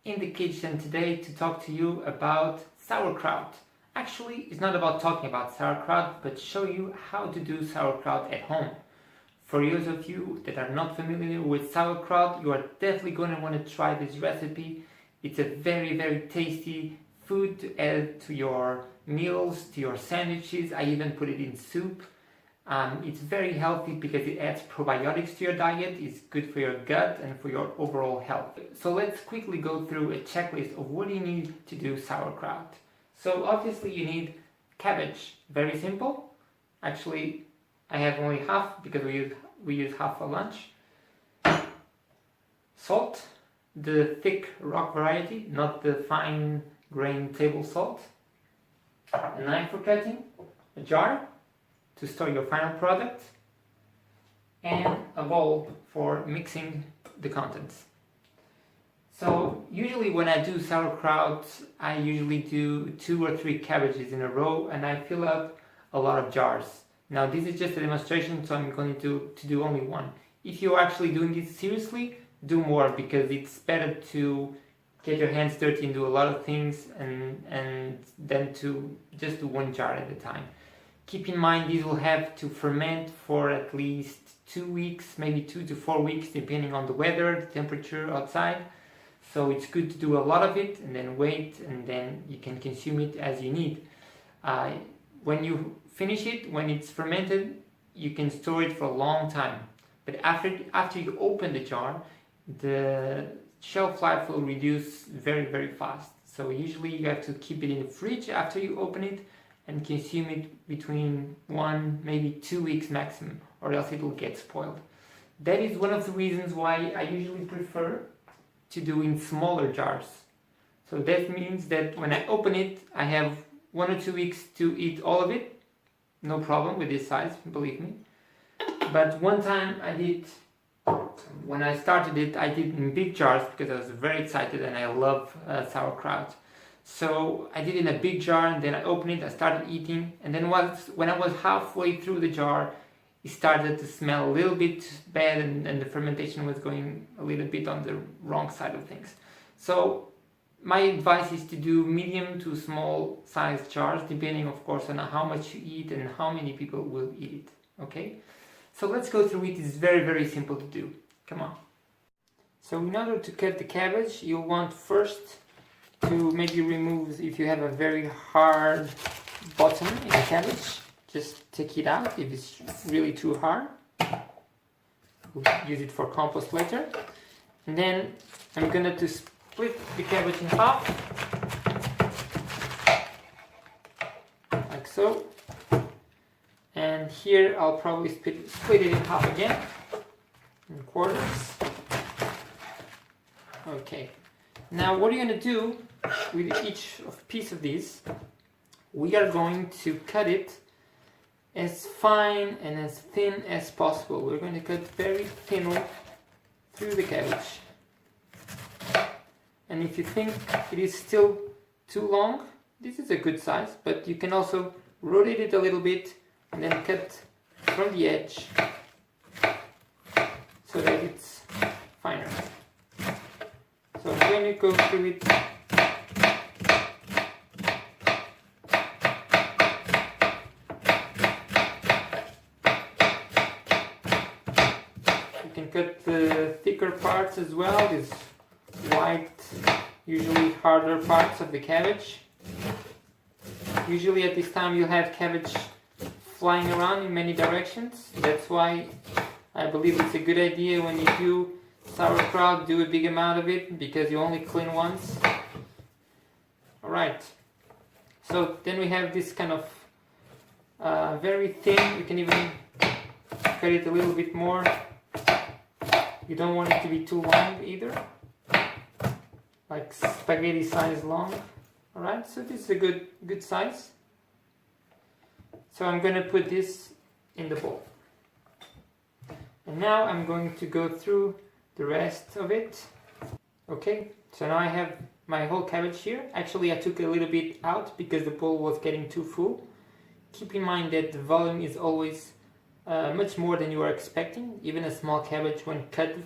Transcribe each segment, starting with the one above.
in the kitchen today to talk to you about sauerkraut. Actually, it's not about talking about sauerkraut, but show you how to do sauerkraut at home. For those of you that are not familiar with sauerkraut, you are definitely going to want to try this recipe. It's a very, very tasty food to add to your meals, to your sandwiches. I even put it in soup. It's very healthy because it adds probiotics to your diet. It's good for your gut and for your overall health. So let's quickly go through a checklist of what you need to do sauerkraut. So obviously you need cabbage. Very simple. Actually, I have only half because we use half for lunch. Salt, the thick rock variety, not the fine grain table salt. A knife for cutting, a jar to store your final product, and a bowl for mixing the contents. So usually when I do sauerkraut, I usually do 2 or 3 cabbages in a row and I fill up a lot of jars. Now this is just a demonstration, so I'm going to do only one. If you're actually doing this seriously, do more, because it's better to get your hands dirty and do a lot of things and then to just do 1 jar at a time. Keep in mind these will have to ferment for at least 2 weeks, maybe 2 to 4 weeks, depending on the weather, the temperature outside. So it's good to do a lot of it and then wait, and then you can consume it as you need. When you finish it, when it's fermented, you can store it for a long time. But after you open the jar, the shelf life will reduce very, very fast. So usually you have to keep it in the fridge after you open it and consume it between 1, maybe 2 weeks maximum, or else it will get spoiled. That is one of the reasons why I usually prefer to do in smaller jars. So that means that when I open it, I have 1 or 2 weeks to eat all of it. No problem with this size, believe me. But one time when I started it, I did in big jars because I was very excited and I love sauerkraut. So I did in a big jar, and then I opened it, I started eating, and then when I was halfway through the jar, it started to smell a little bit bad, and the fermentation was going a little bit on the wrong side of things. So my advice is to do medium to small sized jars, depending of course on how much you eat and how many people will eat it. Okay? So let's go through it. It's very, very simple to do. Come on. So in order to cut the cabbage, you'll want first to maybe remove, if you have a very hard bottom in the cabbage, just take it out if it's really too hard. We'll use it for compost later. And then I'm going to split the cabbage in half, like so. And here I'll probably split it in half again, in quarters. Okay. Now what are you going to do with each piece of these? We are going to cut it as fine and as thin as possible. We're going to cut very thinly through the cabbage. And if you think it is still too long, this is a good size, but you can also rotate it a little bit and then cut from the edge so that it's finer. So I'm going to go through it you can cut the thicker parts as well, these white, usually harder parts of the cabbage. Usually at this time you'll have cabbage flying around in many directions. That's why I believe it's a good idea when you do sauerkraut, do a big amount of it, because you only clean once. Alright, so then we have this kind of very thin. You can even cut it a little bit more. You don't want it to be too long either, like spaghetti size long. Alright, so this is a good size. So I'm going to put this in the bowl. And now I'm going to go through the rest of it. Okay, so now I have my whole cabbage here. Actually, I took a little bit out because the bowl was getting too full. Keep in mind that the volume is always much more than you are expecting. Even a small cabbage, when cut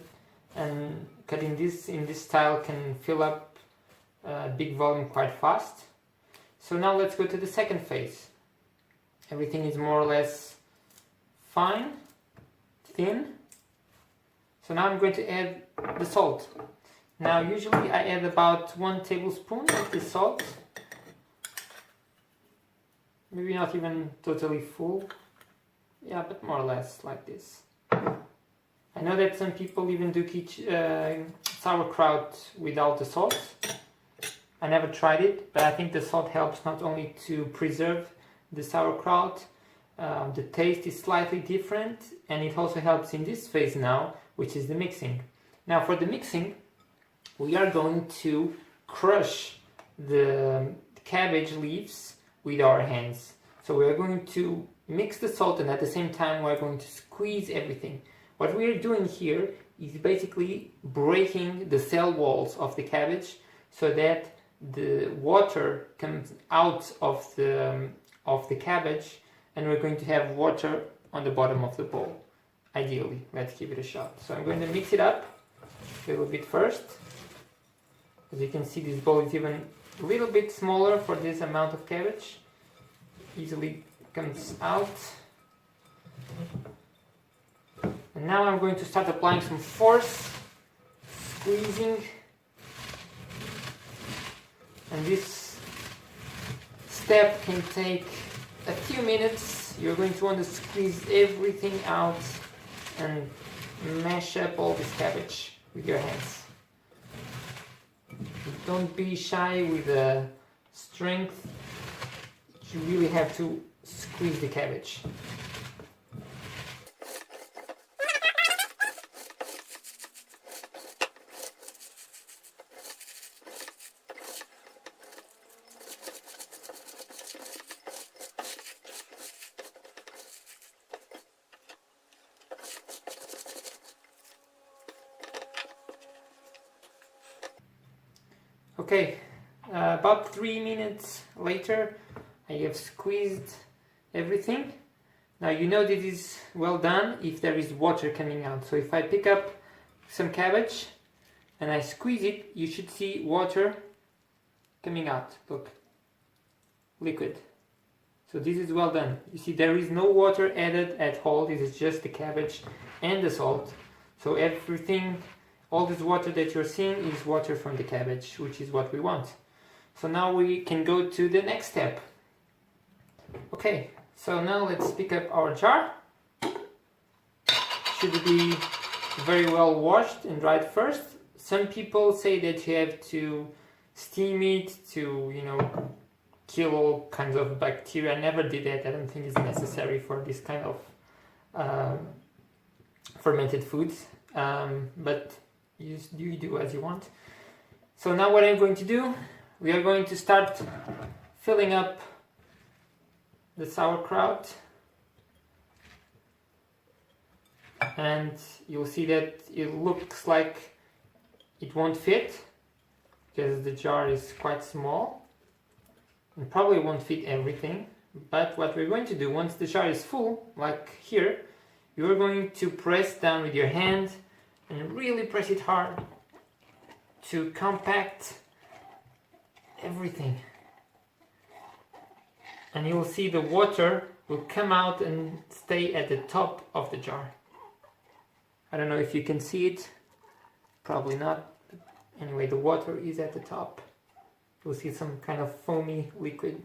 and cut in this style, can fill up big volume quite fast. So now let's go to the second phase. Everything is more or less fine, thin. So now I'm going to add the salt. Now usually I add about 1 tablespoon of the salt. Maybe not even totally full. Yeah, but more or less like this. I know that some people even do sauerkraut without the salt. I never tried it, but I think the salt helps not only to preserve the sauerkraut, the taste is slightly different, and it also helps in this phase now, which is the mixing. Now for the mixing, we are going to crush the cabbage leaves with our hands. So we are going to mix the salt, and at the same time we are going to squeeze everything. What we are doing here is basically breaking the cell walls of the cabbage so that the water comes out of the cabbage, and we're going to have water on the bottom of the bowl. Ideally, let's give it a shot. So I'm going to mix it up a little bit first. As you can see, this bowl is even a little bit smaller for this amount of cabbage. Easily comes out. And now I'm going to start applying some force, squeezing. And this step can take a few minutes. You're going to want to squeeze everything out and mash up all this cabbage with your hands. Don't be shy with the strength. You really have to squeeze the cabbage. Okay, about 3 minutes later, I have squeezed everything. Now you know this is well done if there is water coming out. So if I pick up some cabbage and I squeeze it, you should see water coming out. Look, liquid. So this is well done. You see there is no water added at all. This is just the cabbage and the salt. So everything, all this water that you're seeing is water from the cabbage, which is what we want. So now we can go to the next step. Okay, so now let's pick up our jar. Should be very well washed and dried first. Some people say that you have to steam it to, kill all kinds of bacteria. I never did that. I don't think it's necessary for this kind of fermented foods. But you do as you want. So now what I'm going to do, we are going to start filling up the sauerkraut, and you'll see that it looks like it won't fit because the jar is quite small and probably won't fit everything. But what we're going to do, once the jar is full, like here, you're going to press down with your hand and really press it hard to compact everything. And you will see the water will come out and stay at the top of the jar. I don't know if you can see it, probably not. But anyway, the water is at the top. You'll see some kind of foamy liquid.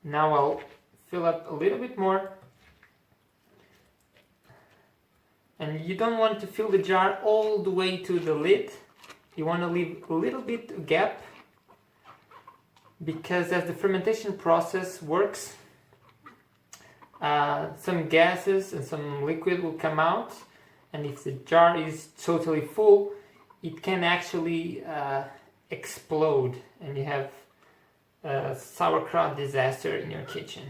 Now I'll fill up a little bit more. And you don't want to fill the jar all the way to the lid. You want to leave a little bit gap, because as the fermentation process works, some gases and some liquid will come out, and if the jar is totally full, it can actually explode, and you have a sauerkraut disaster in your kitchen.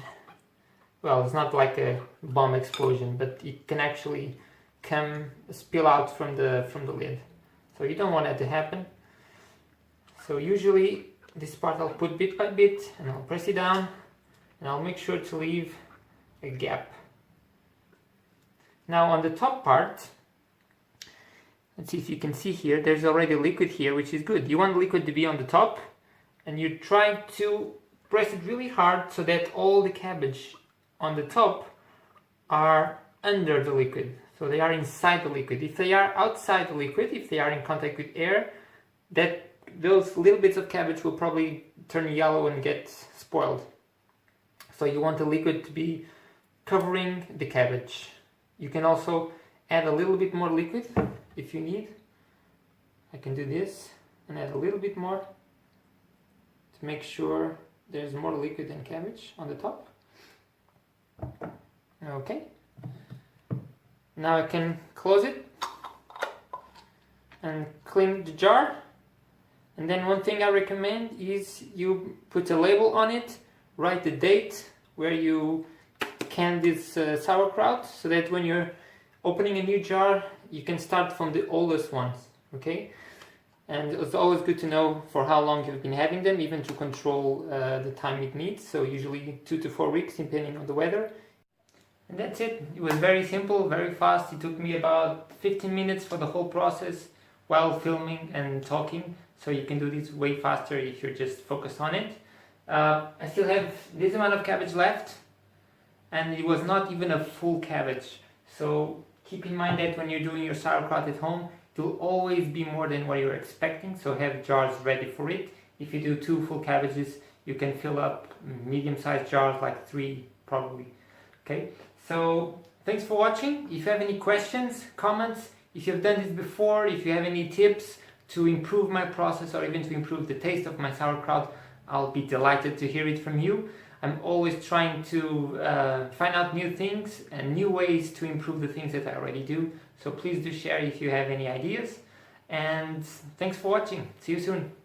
Well, it's not like a bomb explosion, but it can actually spill out from the lid. So you don't want that to happen. So usually this part I'll put bit by bit, and I'll press it down, and I'll make sure to leave a gap. Now on the top part, let's see if you can see here, there's already liquid here, which is good. You want the liquid to be on the top, and you try to press it really hard so that all the cabbage on the top are under the liquid. So they are inside the liquid. If they are outside the liquid, if they are in contact with air, those little bits of cabbage will probably turn yellow and get spoiled. So you want the liquid to be covering the cabbage. You can also add a little bit more liquid if you need. I can do this and add a little bit more to make sure there's more liquid than cabbage on the top. Okay. Now I can close it and clean the jar. And then one thing I recommend is you put a label on it, write the date where you canned this sauerkraut, so that when you're opening a new jar, you can start from the oldest ones, okay? And it's always good to know for how long you've been having them, even to control the time it needs. So usually 2 to 4 weeks, depending on the weather. And that's it. It was very simple, very fast. It took me about 15 minutes for the whole process while filming and talking. So you can do this way faster if you're just focused on it. I still have this amount of cabbage left, and it was not even a full cabbage. So keep in mind that when you're doing your sauerkraut at home, it will always be more than what you're expecting. So have jars ready for it. If you do 2 full cabbages, you can fill up medium-sized jars, like 3 probably. Okay, so thanks for watching. If you have any questions, comments, if you've done this before, if you have any tips to improve my process or even to improve the taste of my sauerkraut, I'll be delighted to hear it from you. I'm always trying to find out new things and new ways to improve the things that I already do. So please do share if you have any ideas. And thanks for watching. See you soon.